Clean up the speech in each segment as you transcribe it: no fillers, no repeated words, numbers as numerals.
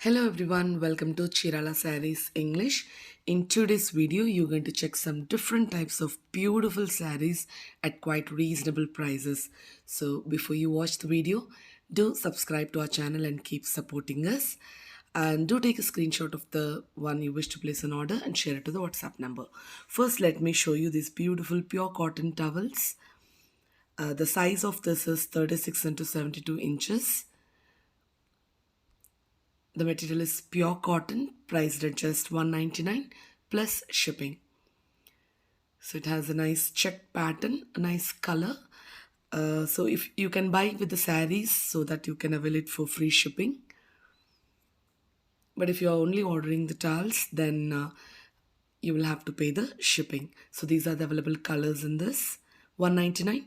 Hello everyone, welcome to Chirala Sarees English. In today's video, you're going to check some different types of beautiful sarees at quite reasonable prices. So before you watch the video, do subscribe to our channel and keep supporting us. And do take a screenshot of the one you wish to place an order and share it to the WhatsApp number. First, let me show you these beautiful pure cotton towels. The size of this is 36 into 72 inches. The material is pure cotton, priced at just 199 plus shipping. So it has a nice check pattern, a nice color. So if you can buy with the sarees so that you can avail it for free shipping. But if you are only ordering the towels, then you will have to pay the shipping. So these are the available colors in this 199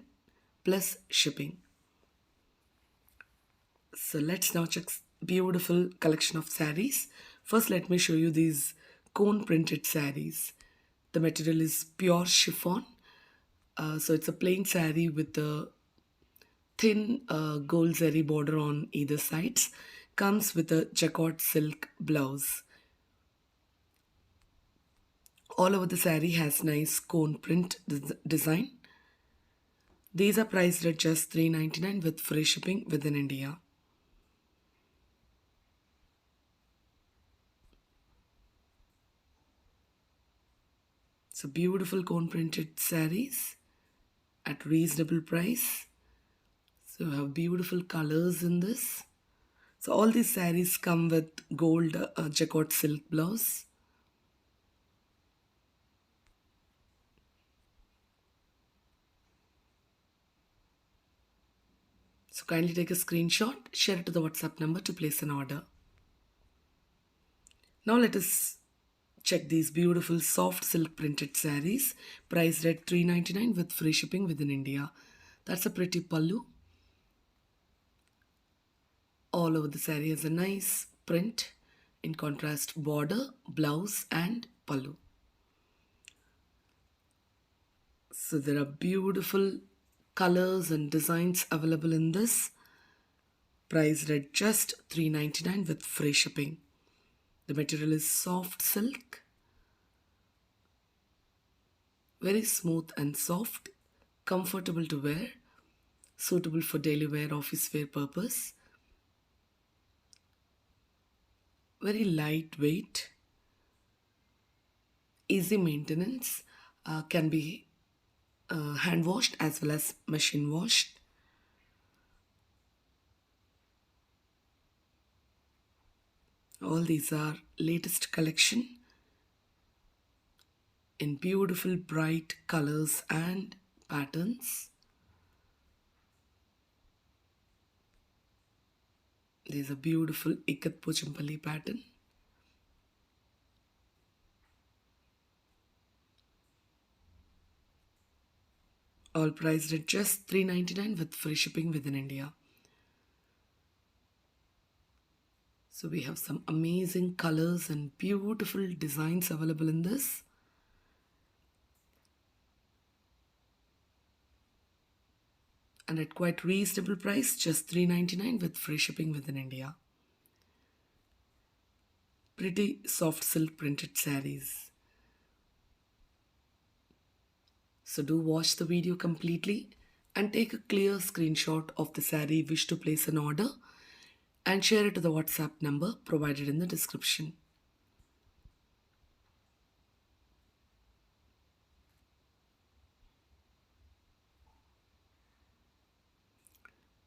plus shipping. So let's now check beautiful collection of sarees. First, let me show you these cone printed sarees. The material is pure chiffon. So it's a plain saree with a thin gold zari border on either sides. Comes with a jacquard silk blouse. All over the saree has nice cone print design. These are priced at just $399 with free shipping within India. So beautiful cone printed sarees at reasonable price. So you have beautiful colors in this. So all these sarees come with gold jacquard silk blouse. So kindly take a screenshot, share it to the WhatsApp number to place an order. Now let us check these beautiful soft silk printed sarees priced at $399 with free shipping within India. That's a pretty pallu. All over the saree has a nice print in contrast border, blouse and pallu. So there are beautiful colors and designs available in this, priced at just $399 with free shipping. The material is soft silk, very smooth and soft, comfortable to wear, suitable for daily wear, office wear purpose. Very lightweight, easy maintenance, can be hand washed as well as machine washed. All these are latest collection in beautiful bright colors and patterns. There's a beautiful Ikat Pochampalli pattern. All priced at just $399 with free shipping within India. So we have some amazing colors and beautiful designs available in this. And at quite reasonable price, just $399 with free shipping within India. Pretty soft silk printed sarees. So do watch the video completely and take a clear screenshot of the saree you wish to place an order and share it to the WhatsApp number provided in the description.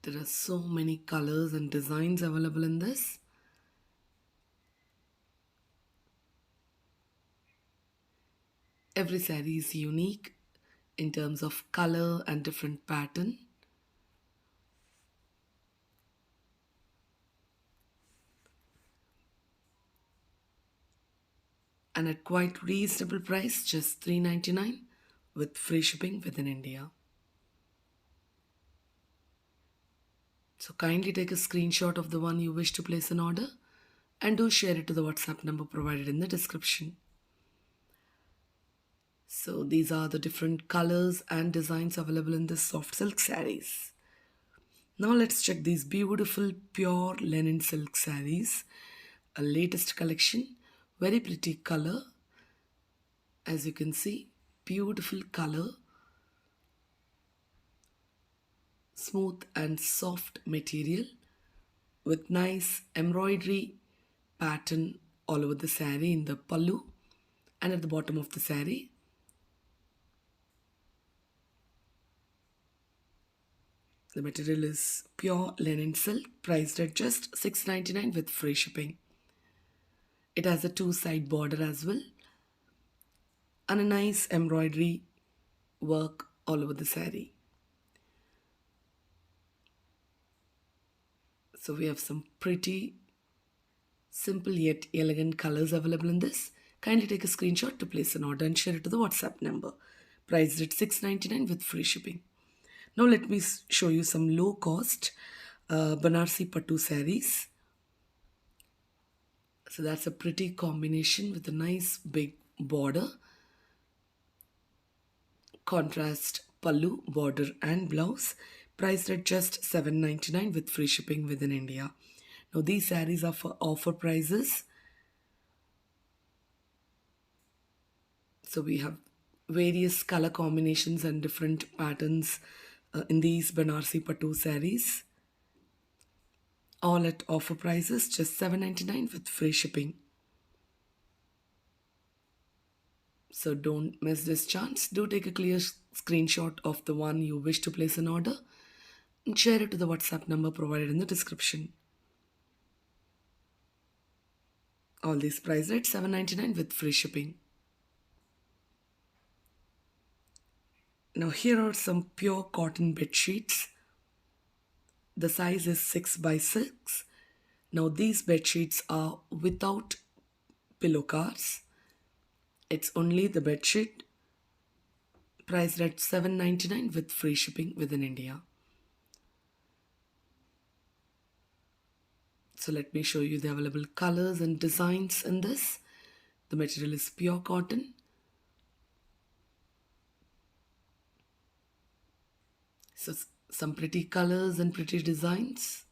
There are so many colors and designs available in this. Every saree is unique in terms of color and different pattern. And at quite reasonable price, just $399 with free shipping within India. So kindly take a screenshot of the one you wish to place an order and do share it to the WhatsApp number provided in the description. So these are the different colors and designs available in this soft silk sarees. Now let's check these beautiful pure linen silk sarees. a latest collection. Very pretty color, as you can see. Beautiful color, smooth and soft material with nice embroidery pattern all over the saree in the pallu and at the bottom of the saree. The material is pure linen silk, priced at just 6.99 with free shipping. It has a two-side border as well and a nice embroidery work all over the saree. So we have some pretty simple yet elegant colors available in this. Kindly take a screenshot to place an order and share it to the WhatsApp number. Priced at 6.99 with free shipping. Now let me show you some low cost Banarsi Pattu sarees. So that's a pretty combination with a nice big border, contrast pallu, border and blouse, priced at just 7.99 with free shipping within India. Now these sarees are for offer prices. So we have various color combinations and different patterns in these Banarsi Pattu sarees. All at offer prices, just 7.99 with free shipping. So don't miss this chance. Do take a clear screenshot of the one you wish to place an order and share it to the WhatsApp number provided in the description. All these priced at 7.99 with free shipping. Now here are some pure cotton bed sheets. The size is 6 by 6. Now these bed sheets are without pillow cars. It's only the bed sheet, priced at 7.99 with free shipping within India. So let me show you the available colors and designs in this. The material is pure cotton. So some pretty colors and pretty designs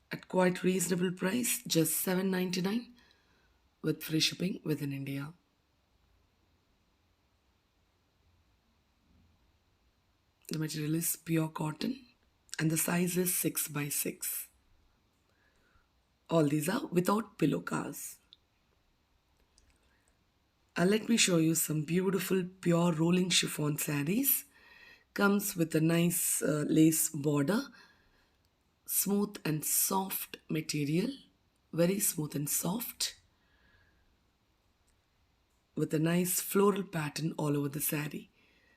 at quite reasonable price, just 7.99 with free shipping within India. The material is pure cotton and the size is 6 by 6. All these are without pillow cars. Let me show you some beautiful pure rolling chiffon sarees. Comes with a nice lace border, smooth and soft material, very smooth and soft, with a nice floral pattern all over the saree.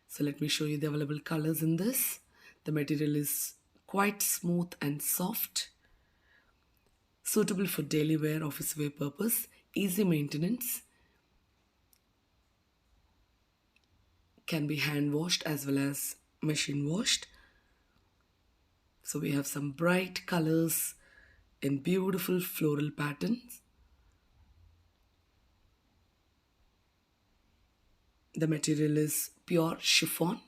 So let me show you the available colors in this. The material is quite smooth and soft, suitable for daily wear, office wear purpose, easy maintenance, can be hand washed as well as machine washed. So we have some bright colors in beautiful floral patterns. The material is pure chiffon.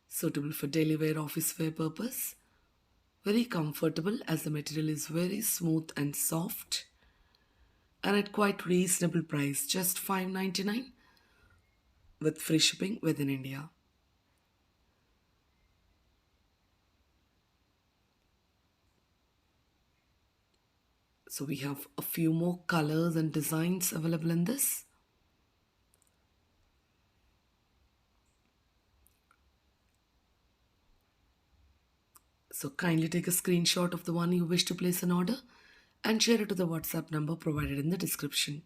Suitable for daily wear, office wear purpose. Very comfortable as the material is very smooth and soft and at quite reasonable price, just 5.99 with free shipping within India. So we have a few more colors and designs available in this. So kindly take a screenshot of the one you wish to place an order and share it to the WhatsApp number provided in the description.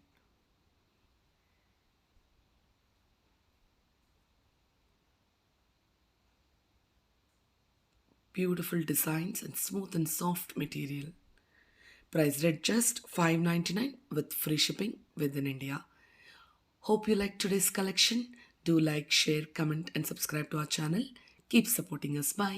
Beautiful designs and smooth and soft material. Priced at just 5.99 with free shipping within India. Hope you liked today's collection. Do like, share, comment and subscribe to our channel. Keep supporting us. Bye.